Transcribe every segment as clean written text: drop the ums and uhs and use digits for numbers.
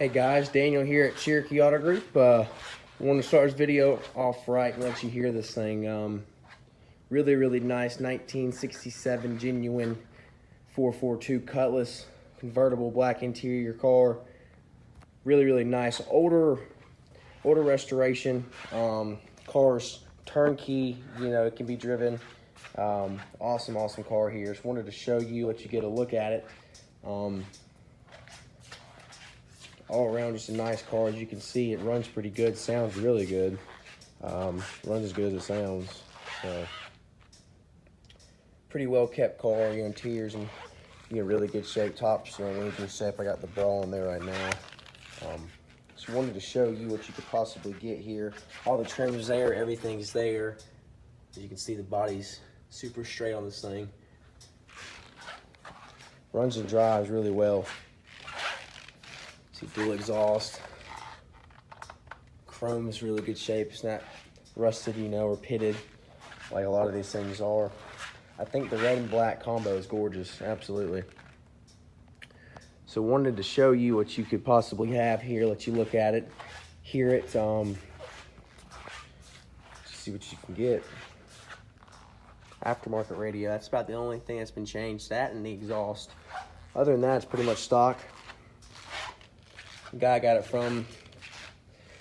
Hey guys, Daniel here at Cherokee Auto Group. I want to start this video off right and let you hear this thing. Really nice 1967 genuine 442 Cutlass convertible black interior car. Really nice. Older restoration. Car's turnkey. You know, it can be driven. Awesome car here. Just wanted to show you, let you get a look at it. All around just a nice car. As you can see, it runs pretty good, sounds really good. Runs as good as it sounds. So pretty well kept car. Your interior's in really good shape. Tops, in good shape. I got the bra on there right now. Just wanted to show you what you could possibly get here. All the trim's there, everything's there. As you can see, the body's super straight on this thing. Runs and drives really well. See, dual exhaust. Chrome's really good shape. It's not rusted, or pitted like a lot of these things are. I think the red and black combo is gorgeous, absolutely. So wanted to show you what you could possibly have here, let you look at it, hear it, see what you can get. Aftermarket radio, that's about the only thing that's been changed, that and the exhaust. Other than that, it's pretty much stock. The guy I got it from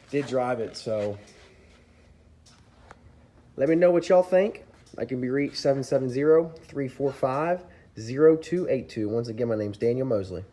did drive it, so let me know what y'all think. I can be reached 770-345-0282. Once again, my name's Daniel Mosley.